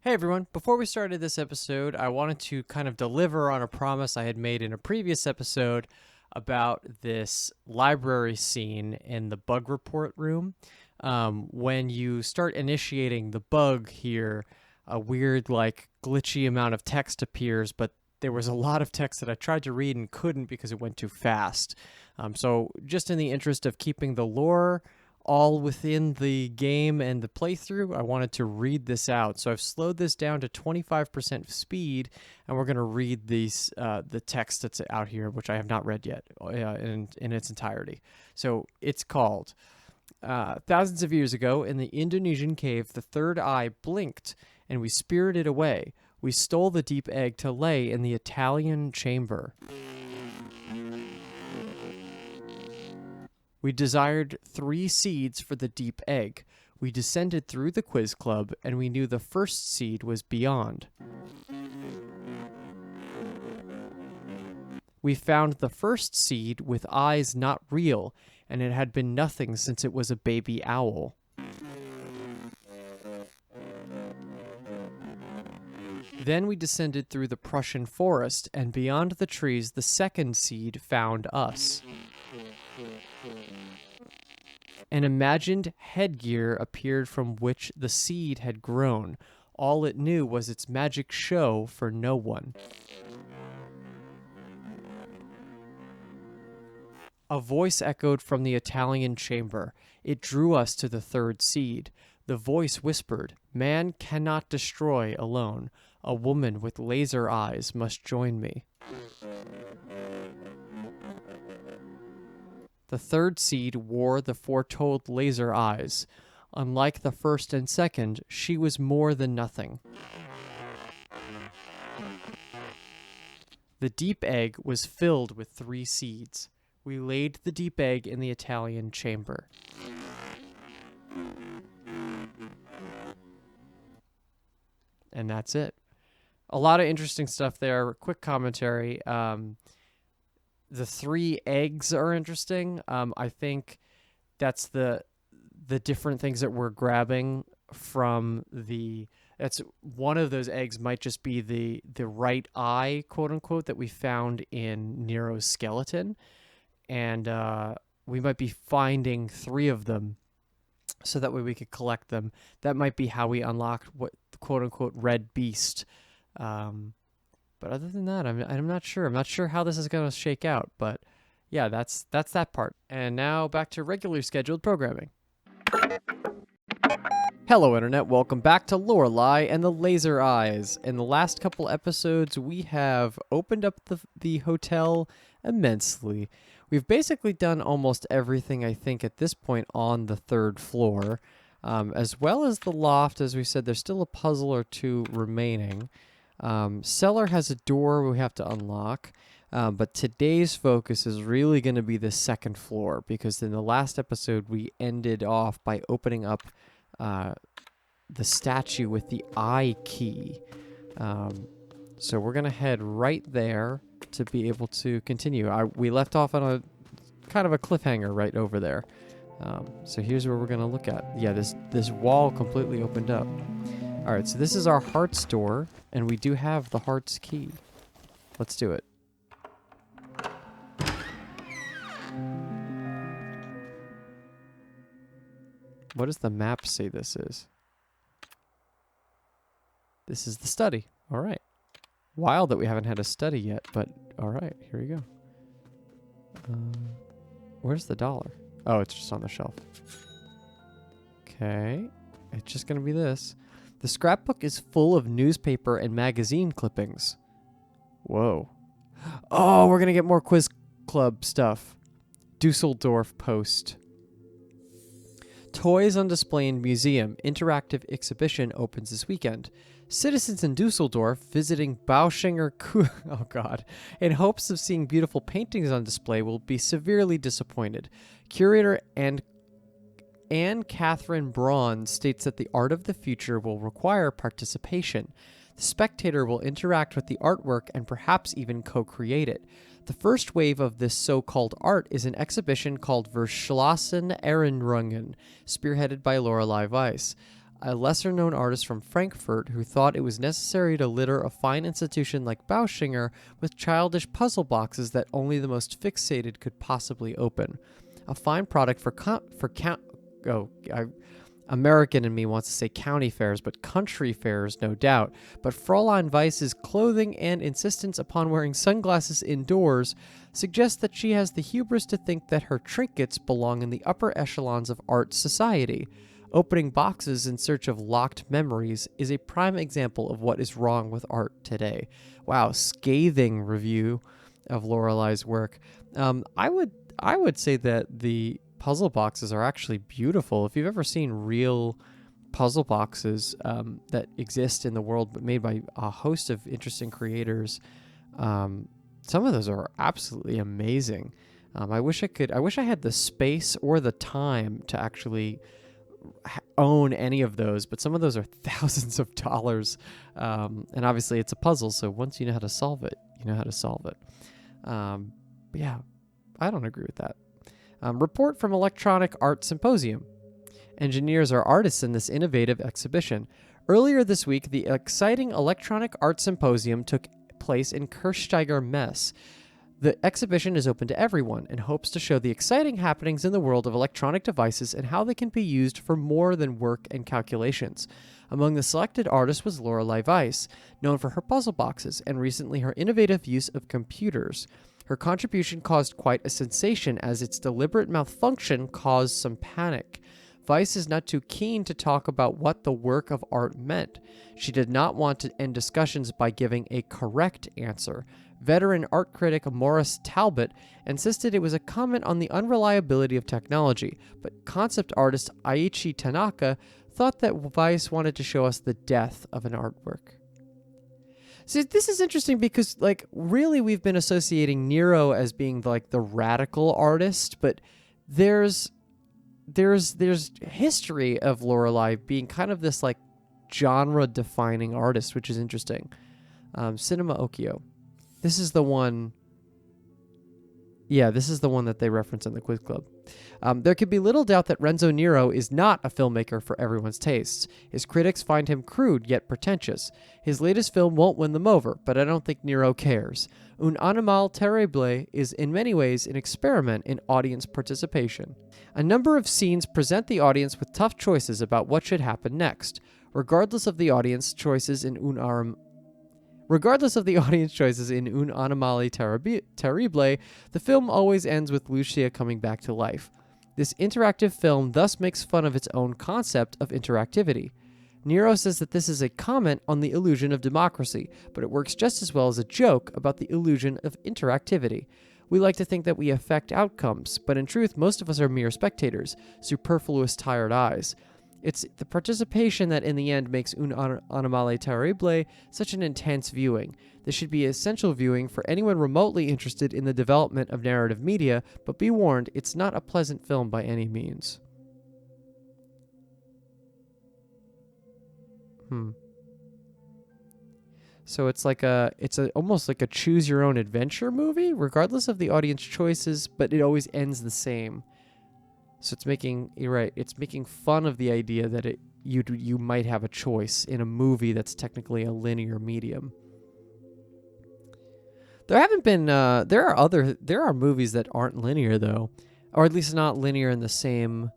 Hey everyone, before we started this episode, I wanted to kind of deliver on a promise I had made in a previous episode about this library scene in the bug report room. When you start initiating the bug here, a weird, glitchy amount of text appears, but there was a lot of text that I tried to read and couldn't because it went too fast. So, just in the interest of keeping the lore all within the game and the playthrough, I wanted to read this out. So I've slowed this down to 25% speed, and we're going to read the text that's out here, which I have not read yet in its entirety. So it's called, thousands of years ago, in the Indonesian cave, the third eye blinked, and we spirited away. We stole the deep egg to lay in the Italian chamber. We desired 3 seeds for the deep egg. We descended through the quiz club, and we knew the first seed was beyond. We found the first seed with eyes not real, and it had been nothing since it was a baby owl. Then we descended through the Prussian forest, and beyond the trees the second seed found us. An imagined headgear appeared from which the seed had grown. All it knew was its magic show for no one. A voice echoed from the Italian chamber. It drew us to the third seed. The voice whispered, "Man cannot destroy alone. A woman with laser eyes must join me." The third seed wore the foretold laser eyes. Unlike the first and second, she was more than nothing. The deep egg was filled with 3 seeds. We laid the deep egg in the Italian chamber. And that's it. A lot of interesting stuff there. Quick commentary. The 3 eggs are interesting. I think that's the different things that we're grabbing from that's one of those eggs might just be the right eye, quote unquote, that we found in Nero's skeleton. And we might be finding 3 of them so that way we could collect them. That might be how we unlock what quote unquote red beast. But other than that, I'm not sure. I'm not sure how this is going to shake out. But yeah, that's that part. And now back to regularly scheduled programming. Hello, Internet. Welcome back to Lorelei and the Laser Eyes. In the last couple episodes, we have opened up the hotel immensely. We've basically done almost everything, I think, at this point on the 3rd floor, as well as the loft. As we said, there's still a puzzle or 2 remaining. Cellar has a door we have to unlock, but today's focus is really going to be the 2nd floor, because in the last episode we ended off by opening up the statue with the eye key. So we're going to head right there to be able to continue. We left off on a kind of a cliffhanger right over there. So here's where we're going to look at. Yeah, this wall completely opened up. All right, so this is our hearts door, and we do have the hearts key. Let's do it. What does the map say this is? This is the study. All right. Wild that we haven't had a study yet, but all right, here we go. Where's the dollar? Oh, it's just on the shelf. Okay. It's just going to be this. The scrapbook is full of newspaper and magazine clippings. Whoa. Oh, we're going to get more quiz club stuff. Dusseldorf Post. Toys on display in museum. Interactive exhibition opens this weekend. Citizens in Dusseldorf visiting Bauschinger oh god, in hopes of seeing beautiful paintings on display will be severely disappointed. Curator Anne Catherine Braun states that the art of the future will require participation. The spectator will interact with the artwork and perhaps even co-create it. The first wave of this so-called art is an exhibition called Verschlossen Erinnerungen, spearheaded by Lorelei Weiss. a lesser-known artist from Frankfurt who thought it was necessary to litter a fine institution like Bauschinger with childish puzzle boxes that only the most fixated could possibly open. A fine product American in me wants to say county fairs, but country fairs, no doubt. But Fräulein Weiss's clothing and insistence upon wearing sunglasses indoors suggests that she has the hubris to think that her trinkets belong in the upper echelons of art society. Opening boxes in search of locked memories is a prime example of what is wrong with art today. Wow, scathing review of Lorelei's work. I would say that the puzzle boxes are actually beautiful. If you've ever seen real puzzle boxes that exist in the world but made by a host of interesting creators, some of those are absolutely amazing. I wish I had the space or the time to actually own any of those, but some of those are thousands of dollars, and obviously it's a puzzle, so once you know how to solve it, you know how to solve it. But yeah, I don't agree with that. Report from Electronic Art Symposium. Engineers are artists in this innovative exhibition. Earlier this week, the exciting Electronic Art Symposium took place in Kirchsteiger Mess. The exhibition is open to everyone and hopes to show the exciting happenings in the world of electronic devices and how they can be used for more than work and calculations. Among the selected artists was Lorelei Weiss, known for her puzzle boxes and recently her innovative use of computers. Her contribution caused quite a sensation as its deliberate malfunction caused some panic. Weiss is not too keen to talk about what the work of art meant. She did not want to end discussions by giving a correct answer. Veteran art critic Morris Talbot insisted it was a comment on the unreliability of technology, but concept artist Aichi Tanaka thought that Weiss wanted to show us the death of an artwork. See, this is interesting because, really we've been associating Nero as being, the radical artist, but there's history of Lorelei being kind of this, genre-defining artist, which is interesting. Cinema Okio. This is the one... Yeah, this is the one that they reference in the Quiz Club. There could be little doubt that Renzo Nero is not a filmmaker for everyone's tastes. His critics find him crude yet pretentious. His latest film won't win them over, but I don't think Nero cares. Un Animal Terrible is in many ways an experiment in audience participation. A number of scenes present the audience with tough choices about what should happen next. Regardless of the audience choices in Un Animale Terrible, the film always ends with Lucia coming back to life. This interactive film thus makes fun of its own concept of interactivity. Nero says that this is a comment on the illusion of democracy, but it works just as well as a joke about the illusion of interactivity. We like to think that we affect outcomes, but in truth, most of us are mere spectators, superfluous tired eyes. It's the participation that in the end makes Un Animale Terrible such an intense viewing. This should be essential viewing for anyone remotely interested in the development of narrative media, but be warned, it's not a pleasant film by any means. So it's almost like a choose your own adventure movie, regardless of the audience choices, but it always ends the same. So it's making fun of the idea that you might have a choice in a movie that's technically a linear medium. There are movies that aren't linear though, or at least not linear in the same,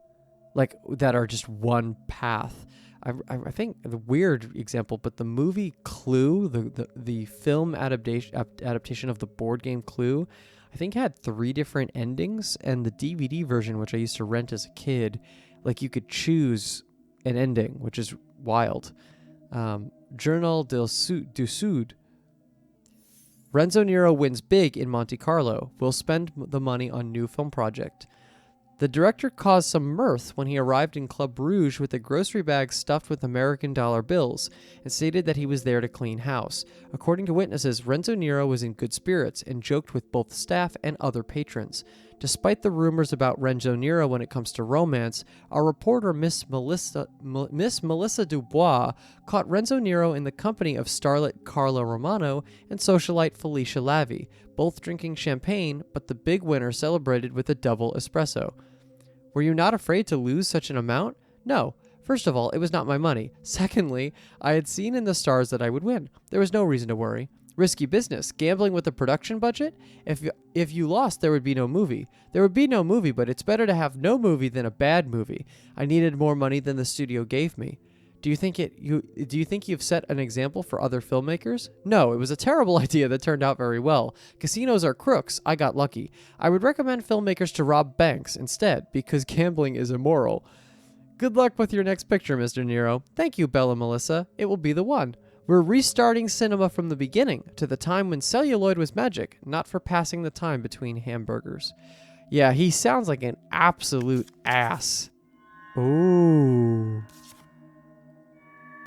that are just one path. I think the weird example, but the movie Clue, the film adaptation of the board game Clue, I think had 3 different endings, and the DVD version, which I used to rent as a kid, you could choose an ending, which is wild. Journal du Sud. Renzo Nero wins big in Monte Carlo. Will spend the money on new film project. The director caused some mirth when he arrived in Club Rouge with a grocery bag stuffed with American dollar bills and stated that he was there to clean house. According to witnesses, Renzo Nero was in good spirits and joked with both staff and other patrons. Despite the rumors about Renzo Nero when it comes to romance, our reporter Miss Melissa Dubois caught Renzo Nero in the company of starlet Carla Romano and socialite Felicia Lavi, both drinking champagne, but the big winner celebrated with a double espresso. Were you not afraid to lose such an amount? No. First of all, it was not my money. Secondly, I had seen in the stars that I would win. There was no reason to worry. Risky business. Gambling with a production budget? If you lost, there would be no movie. There would be no movie, but it's better to have no movie than a bad movie. I needed more money than the studio gave me. Do you think you've set an example for other filmmakers? No, it was a terrible idea that turned out very well. Casinos are crooks. I got lucky. I would recommend filmmakers to rob banks instead, because gambling is immoral. Good luck with your next picture, Mr. Nero. Thank you, Bella Melissa. It will be the one. We're restarting cinema from the beginning, to the time when celluloid was magic, not for passing the time between hamburgers. Yeah, he sounds like an absolute ass. Ooh.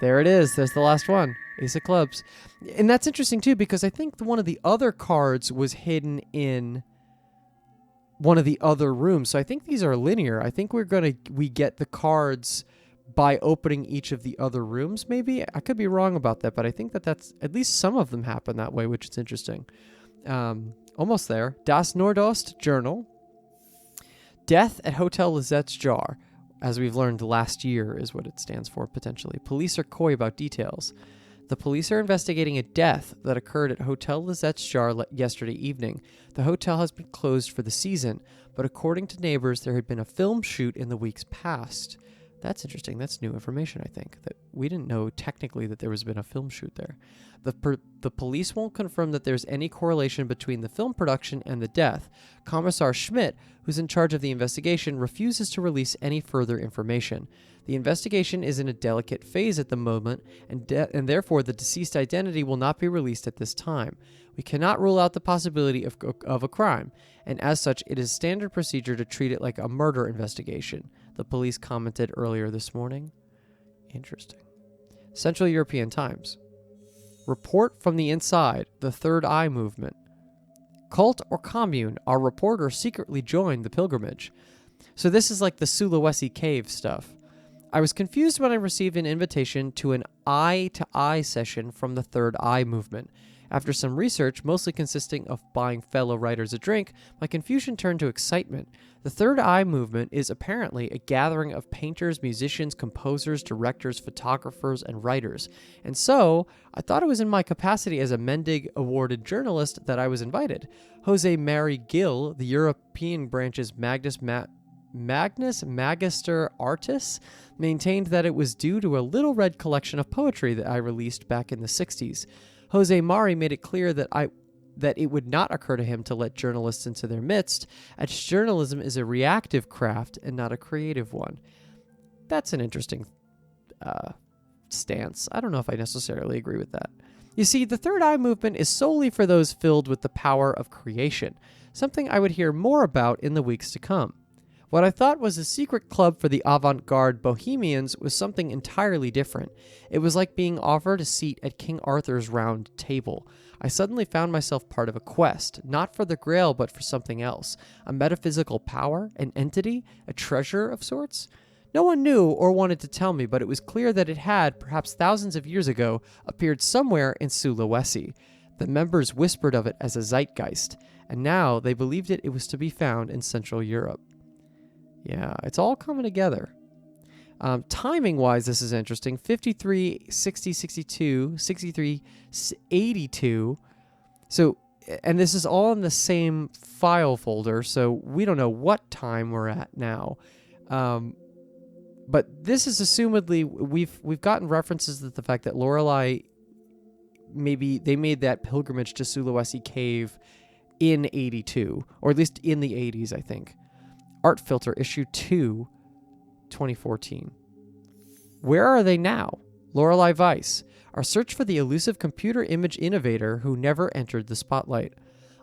There it is. There's the last one. Ace of clubs. And that's interesting, too, because I think one of the other cards was hidden in one of the other rooms. So I think these are linear. I think we get the cards by opening each of the other rooms, maybe. I could be wrong about that, but I think that's at least some of them happen that way, which is interesting. Almost there. Das Nordost Journal. Death at Hotel Lizette's Jar. As we've learned last year is what it stands for, potentially. Police are coy about details. The police are investigating a death that occurred at Hotel Lizette's Jar yesterday evening. The hotel has been closed for the season, but according to neighbors, there had been a film shoot in the weeks past. That's interesting. That's new information, I think. That we didn't know technically that there has been a film shoot there. The police won't confirm that there's any correlation between the film production and the death. Commissar Schmidt, who's in charge of the investigation, refuses to release any further information. The investigation is in a delicate phase at the moment, and therefore the deceased identity will not be released at this time. We cannot rule out the possibility of a crime, and as such, it is standard procedure to treat it like a murder investigation, the police commented earlier this morning. Interesting. Central European Times. Report from the inside, the Third Eye movement. Cult or commune, our reporter secretly joined the pilgrimage. So this is like the Sulawesi cave stuff. I was confused when I received an invitation to an eye-to-eye session from the Third Eye movement. After some research, mostly consisting of buying fellow writers a drink, my confusion turned to excitement. The Third Eye movement is apparently a gathering of painters, musicians, composers, directors, photographers, and writers. And so, I thought it was in my capacity as a Mendig awarded journalist that I was invited. Jose Mari Gil, the European branch's Magnus Magister Artis, maintained that it was due to a little red collection of poetry that I released back in the 60s. Jose Mari made it clear that it would not occur to him to let journalists into their midst, as journalism is a reactive craft and not a creative one. That's an interesting stance. I don't know if I necessarily agree with that. You see, the Third Eye movement is solely for those filled with the power of creation, something I would hear more about in the weeks to come. What I thought was a secret club for the avant-garde bohemians was something entirely different. It was like being offered a seat at King Arthur's round table. I suddenly found myself part of a quest, not for the Grail, but for something else. A metaphysical power, an entity, a treasure of sorts? No one knew or wanted to tell me, but it was clear that it had, perhaps thousands of years ago, appeared somewhere in Sulawesi. The members whispered of it as a zeitgeist, and now they believed it was to be found in Central Europe. Yeah, it's all coming together. Timing-wise, this is interesting. 53, 60, 62, 63, 82. So, and this is all in the same file folder, so we don't know what time we're at now. But this is assumedly, we've gotten references to the fact that Lorelei, maybe they made that pilgrimage to Sulawesi Cave in 82, or at least in the 80s, I think. Art Filter, issue 2, 2014. Where are they now? Lorelei Weiss. Our search for the elusive computer image innovator who never entered the spotlight.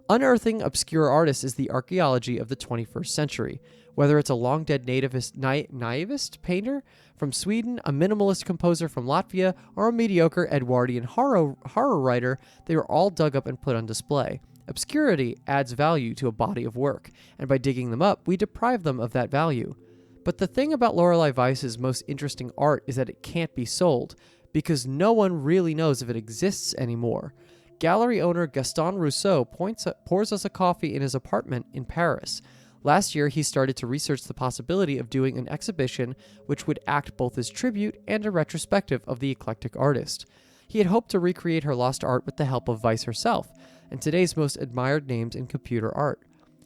Unearthing obscure artists is the archaeology of the 21st century. Whether it's a long-dead naivist painter from Sweden, a minimalist composer from Latvia, or a mediocre Edwardian horror writer, they are all dug up and put on display. Obscurity adds value to a body of work, and by digging them up, we deprive them of that value. But the thing about Lorelei Weiss's most interesting art is that it can't be sold, because no one really knows if it exists anymore. Gallery owner Gaston Rousseau pours us a coffee in his apartment in Paris. Last year, he started to research the possibility of doing an exhibition which would act both as tribute and a retrospective of the eclectic artist. He had hoped to recreate her lost art with the help of Weiss herself, and today's most admired names in computer art.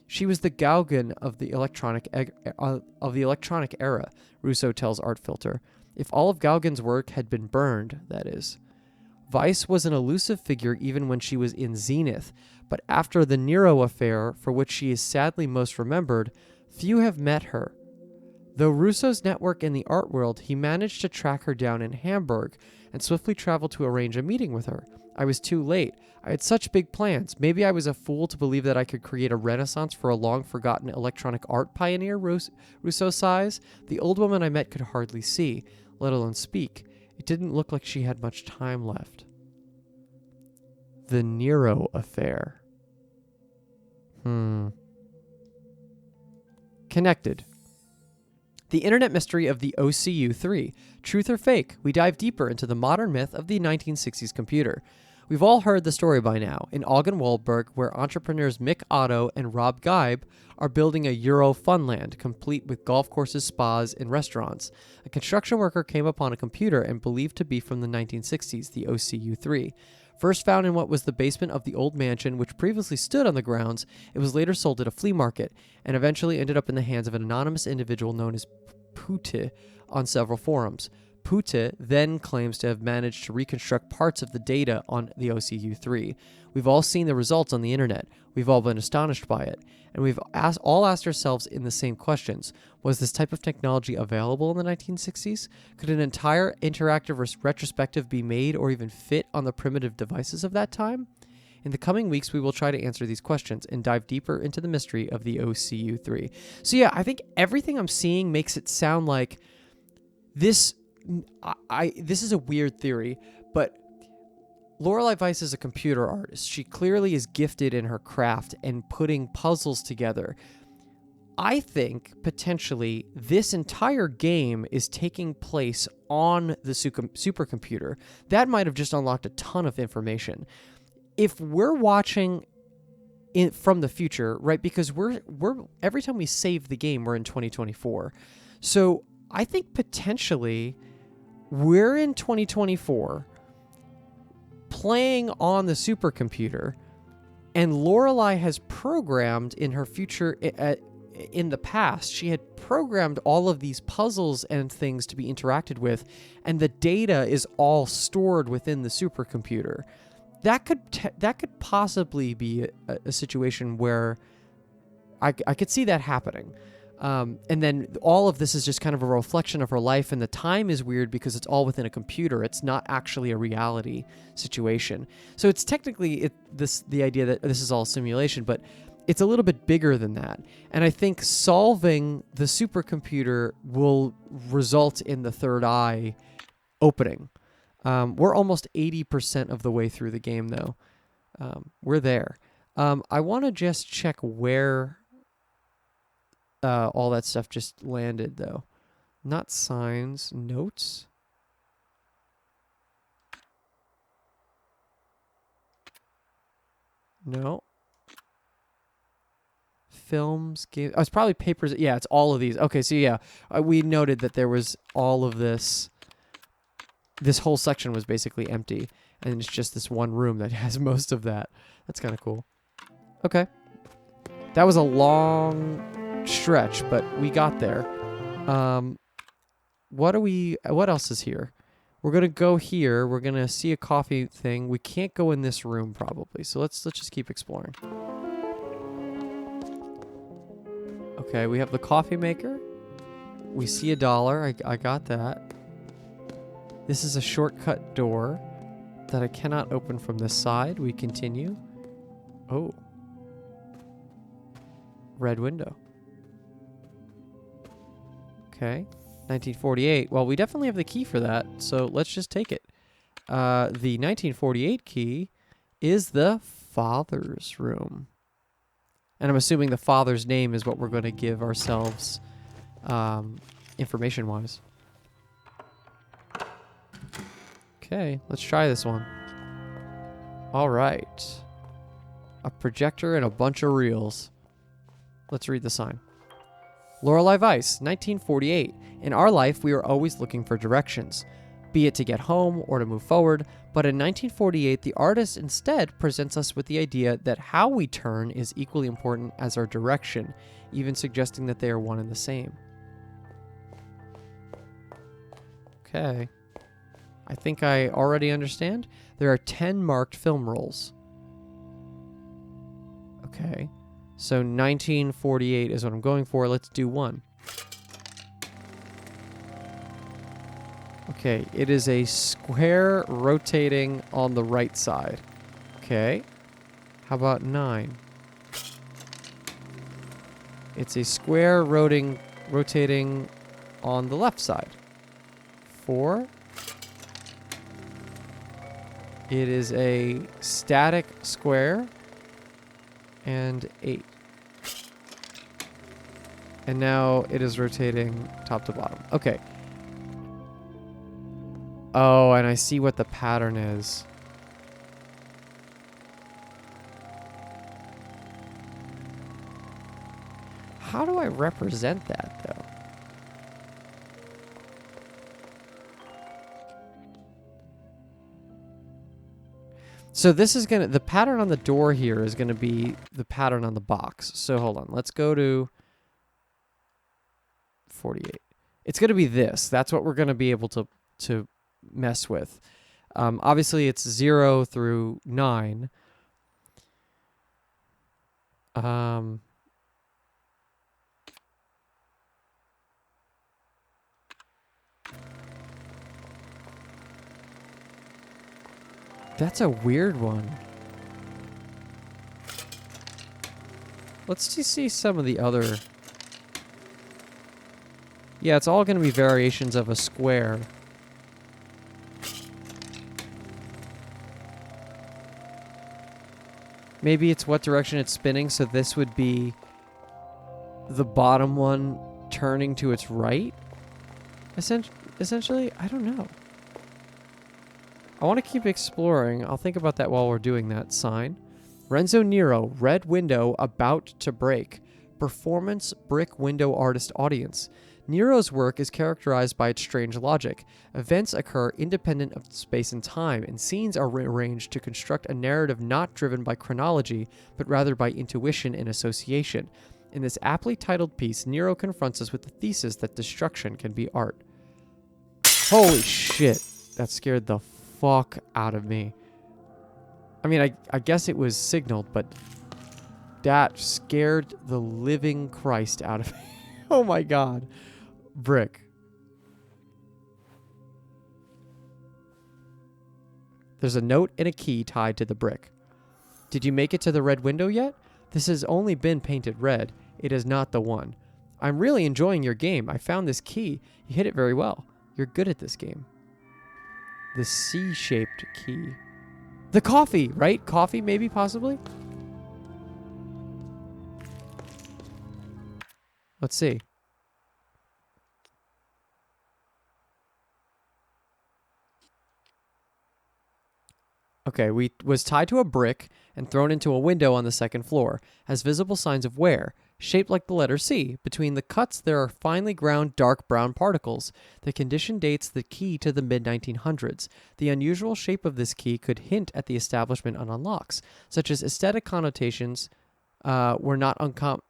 She was the Gauguin of the electronic era, Rousseau tells ArtFilter. If all of Gauguin's work had been burned, that is. Weiss was an elusive figure even when she was in zenith, but after the Nero affair, for which she is sadly most remembered, few have met her. Though Rousseau's network in the art world, he managed to track her down in Hamburg and swiftly traveled to arrange a meeting with her. I was too late. I had such big plans. Maybe I was a fool to believe that I could create a renaissance for a long-forgotten electronic art pioneer, Rousseau sighs. The old woman I met could hardly see, let alone speak. It didn't look like she had much time left. The Nero affair. Connected. The internet mystery of the OCU3. Truth or fake? We dive deeper into the modern myth of the 1960s computer. We've all heard the story by now. In Augen-Waldberg, where entrepreneurs Mick Otto and Rob Geib are building a Euro funland, complete with golf courses, spas, and restaurants, a construction worker came upon a computer and believed to be from the 1960s, the OCU3. First found in what was the basement of the old mansion which previously stood on the grounds, it was later sold at a flea market, and eventually ended up in the hands of an anonymous individual known as Pute on several forums. Pute then claims to have managed to reconstruct parts of the data on the OCU3. We've all seen the results on the internet. We've all been astonished by it. And we've all asked ourselves in the same questions. Was this type of technology available in the 1960s? Could an entire interactive retrospective be made or even fit on the primitive devices of that time? In the coming weeks, we will try to answer these questions and dive deeper into the mystery of the OCU3. So yeah, I think everything I'm seeing makes it sound like this... this is a weird theory, but Lorelei Weiss is a computer artist. She clearly is gifted in her craft and putting puzzles together. I think, potentially, this entire game is taking place on the supercomputer. That might have just unlocked a ton of information. If we're watching from the future, right, because we're every time we save the game, we're in 2024. So I think potentially we're in 2024 playing on the supercomputer, and Lorelei has programmed in her future, in the past, she had programmed all of these puzzles and things to be interacted with, and the data is all stored within the supercomputer. That could possibly be a situation where I could see that happening. And then all of this is just kind of a reflection of her life, and the time is weird because it's all within a computer. It's not actually a reality situation. So it's technically the idea that this is all simulation, but it's a little bit bigger than that. And I think solving the supercomputer will result in the third eye opening. We're almost 80% of the way through the game, though. We're there. I want to just check where all that stuff just landed, though. Not signs, notes. No. Films, games. Oh, it's probably papers. Yeah, it's all of these. Okay, so yeah, we noted that there was all of this. This whole section was basically empty, and it's just this one room that has most of that. That's kind of cool. Okay. That was a long stretch, but we got there. What else is here? We're going to go here. We're going to see a coffee thing. We can't go in this room probably. So let's just keep exploring. Okay, we have the coffee maker. We see $1. I got that. This is a shortcut door that I cannot open from this side. We continue. Oh. Red window. Okay. 1948. Well, we definitely have the key for that, so let's just take it. The 1948 key is the father's room. And I'm assuming the father's name is what we're going to give ourselves information-wise. Okay, let's try this one. All right. A projector and a bunch of reels. Let's read the sign. Lorelei Weiss, 1948. In our life, we are always looking for directions, be it to get home or to move forward, but in 1948, the artist instead presents us with the idea that how we turn is equally important as our direction, even suggesting that they are one and the same. Okay. I think I already understand. There are 10 marked film rolls. Okay. So 1948 is what I'm going for. Let's do one. Okay, it is a square rotating on the right side. Okay. How about 9? It's a square rotating on the left side. 4. It is a static square. And 8. And now it is rotating top to bottom. Okay. Oh, and I see what the pattern is. How do I represent that, though? So this is the pattern on the door here is gonna be the pattern on the box. So hold on, let's go to 48. It's gonna be this. That's what we're gonna be able to mess with. Obviously it's 0 through 9. That's a weird one. Let's just see some of the other... Yeah, it's all going to be variations of a square. Maybe it's what direction it's spinning, so this would be the bottom one turning to its right? Essentially, I don't know. I want to keep exploring. I'll think about that while we're doing that. Sign. Renzo Nero, red window about to break. Performance brick window artist audience. Nero's work is characterized by its strange logic. Events occur independent of space and time, and scenes are rearranged to construct a narrative not driven by chronology, but rather by intuition and association. In this aptly titled piece, Nero confronts us with the thesis that destruction can be art. Holy shit. That scared the fuck out of me. I mean, I guess it was signaled, but that scared the living Christ out of me. Oh my god. Brick. There's a note and a key tied to the brick. Did you make it to the red window yet? This has only been painted red. It is not the one. I'm really enjoying your game. I found this key. You hit it very well. You're good at this game. The C-shaped key. The coffee, right? Coffee, maybe, possibly? Let's see. Okay, was tied to a brick and thrown into a window on the second floor. Has visible signs of wear. Shaped like the letter C. Between the cuts, there are finely ground dark brown particles. The condition dates the key to the mid-1900s. The unusual shape of this key could hint at the establishment on unlocks, such as aesthetic connotations were not uncommon.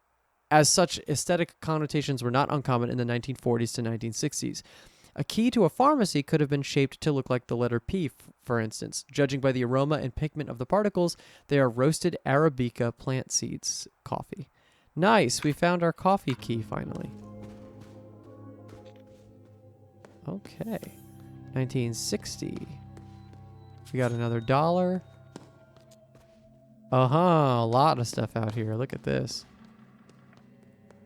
As such, aesthetic connotations were not uncommon in the 1940s to 1960s. A key to a pharmacy could have been shaped to look like the letter P, for instance. Judging by the aroma and pigment of the particles, they are roasted Arabica plant seeds coffee. Nice, we found our coffee key finally. Okay, 1960. We got another $1. A lot of stuff out here. Look at this.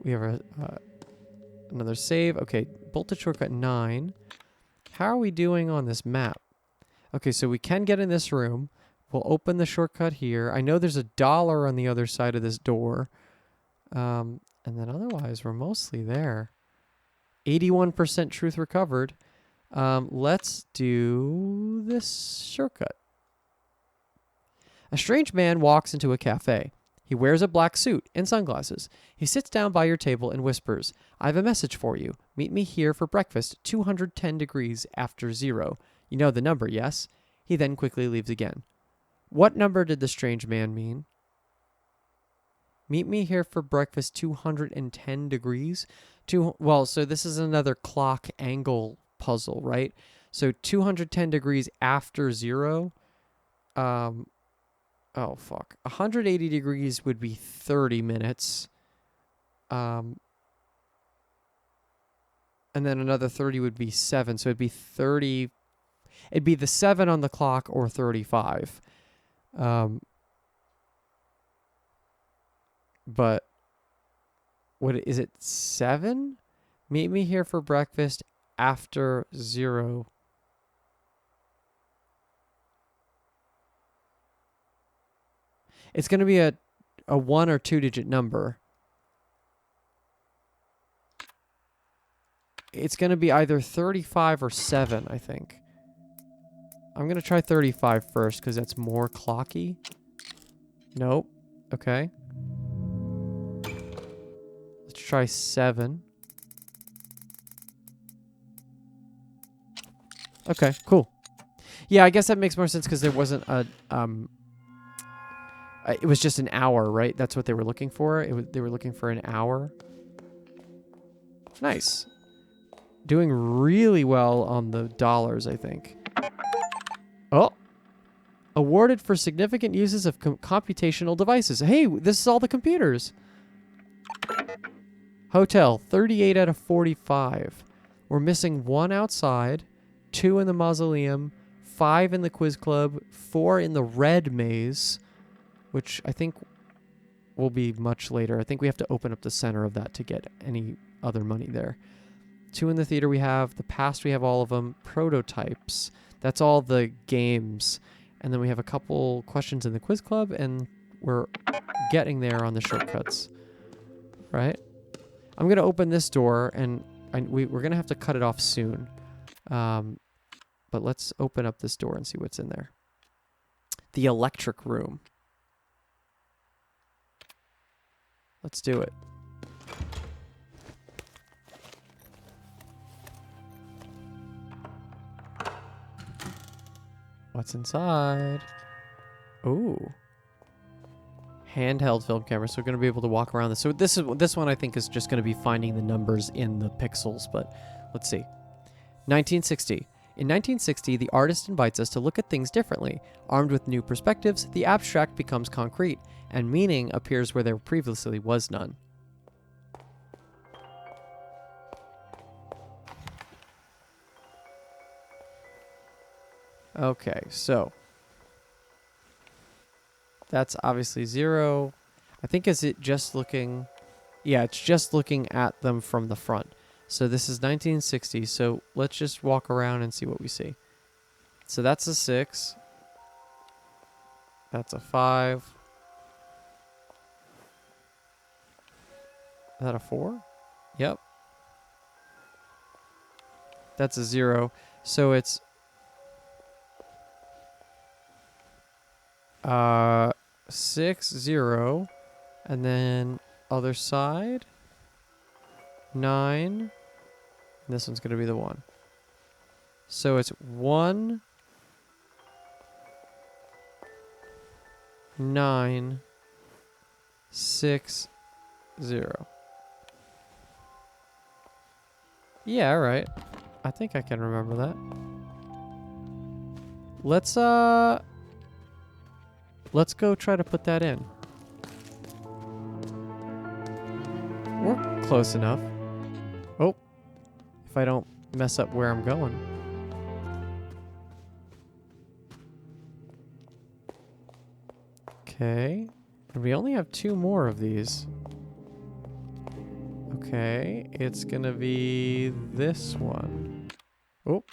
We have another save. Okay, bolted shortcut 9. How are we doing on this map? Okay, so we can get in this room. We'll open the shortcut here. I know there's $1 on the other side of this door. And then otherwise, we're mostly there. 81% truth recovered. Let's do this shortcut. A strange man walks into a cafe. He wears a black suit and sunglasses. He sits down by your table and whispers, I have a message for you. Meet me here for breakfast, 210 degrees after 0. You know the number, yes? He then quickly leaves again. What number did the strange man mean? Meet me here for breakfast, 210 degrees? Well, so this is another clock angle puzzle, right? So 210 degrees after 0. Oh, fuck. 180 degrees would be 30 minutes. And then another 30 would be 7. So it'd be 30. It'd be the 7 on the clock or 35. But what is it? 7? Meet me here for breakfast after 0. It's going to be a 1 or 2 digit number. It's going to be either 35 or 7, I think. I'm going to try 35 first because that's more clocky. Nope. Okay. Let's try 7. Okay, cool. Yeah, I guess that makes more sense because there wasn't a... it was just an hour, right? That's what they were looking for. They were looking for an hour. Nice. Doing really well on the dollars, I think. Oh. Awarded for significant uses of computational devices. Hey, this is all the computers. Hotel, 38 out of 45. We're missing 1 outside, 2 in the mausoleum, 5 in the quiz club, 4 in the red maze, which I think will be much later. I think we have to open up the center of that to get any other money there. 2 in the theater we have. The past we have all of them. Prototypes. That's all the games. And then we have a couple questions in the quiz club, and we're getting there on the shortcuts. Right? I'm going to open this door, and we're going to have to cut it off soon. But let's open up this door and see what's in there. The electric room. Let's do it. What's inside? Ooh. Handheld film camera, so we're going to be able to walk around this. So this one I think is just going to be finding the numbers in the pixels, but let's see. 1960. In 1960, the artist invites us to look at things differently. Armed with new perspectives, the abstract becomes concrete, and meaning appears where there previously was none. Okay, so that's obviously 0. I think is it just looking... Yeah, it's just looking at them from the front. So this is 1960, so let's just walk around and see what we see. So that's a 6. That's a 5. Is that a 4? Yep. That's a 0. So it's... 6, 0, and then other side, 9, and this one's going to be the 1. So it's 1, 9, 6, 0. Yeah, all right. I think I can remember that. Let's go try to put that in. We're close enough. Oh, if I don't mess up where I'm going. Okay. And we only have 2 more of these. Okay, it's gonna be this one. Oh.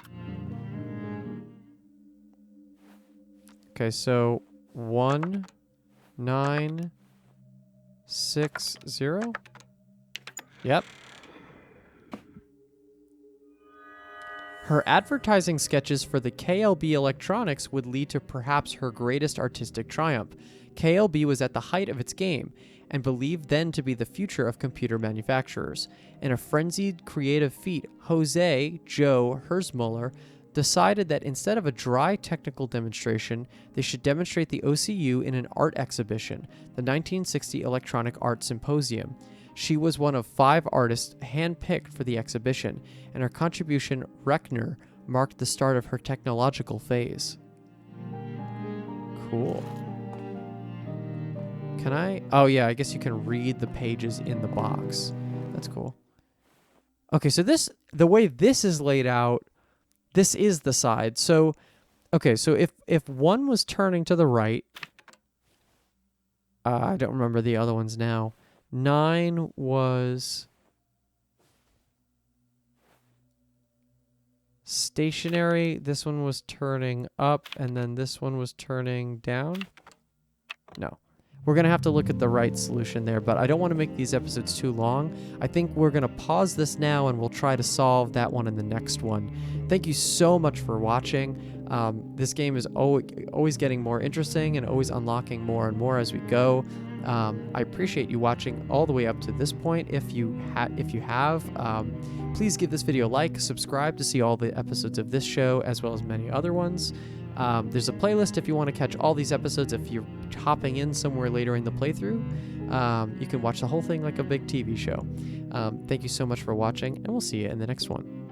Okay, so 1, 9, 6, 0. Yep. Her advertising sketches for the KLB Electronics would lead to perhaps her greatest artistic triumph. KLB was at the height of its game and believed then to be the future of computer manufacturers. In a frenzied creative feat, Jose Joe Herzmuller decided that instead of a dry technical demonstration, they should demonstrate the OCU in an art exhibition, the 1960 Electronic Art Symposium. She was one of 5 artists handpicked for the exhibition, and her contribution, Rechner, marked the start of her technological phase. Cool. Can I? Oh yeah, I guess you can read the pages in the box. That's cool. Okay, so the way this is laid out, this is the side. So, okay, so if one was turning to the right, I don't remember the other ones now. 9 was stationary. This one was turning up, and then this one was turning down. No. We're going to have to look at the right solution there, but I don't want to make these episodes too long. I think we're going to pause this now, and we'll try to solve that one in the next one. Thank you so much for watching. This game is always getting more interesting and always unlocking more and more as we go. I appreciate you watching all the way up to this point. If you have, please give this video a like, subscribe to see all the episodes of this show as well as many other ones. There's a playlist if you want to catch all these episodes. If you're hopping in somewhere later in the playthrough, you can watch the whole thing like a big TV show. Thank you so much for watching, and we'll see you in the next one.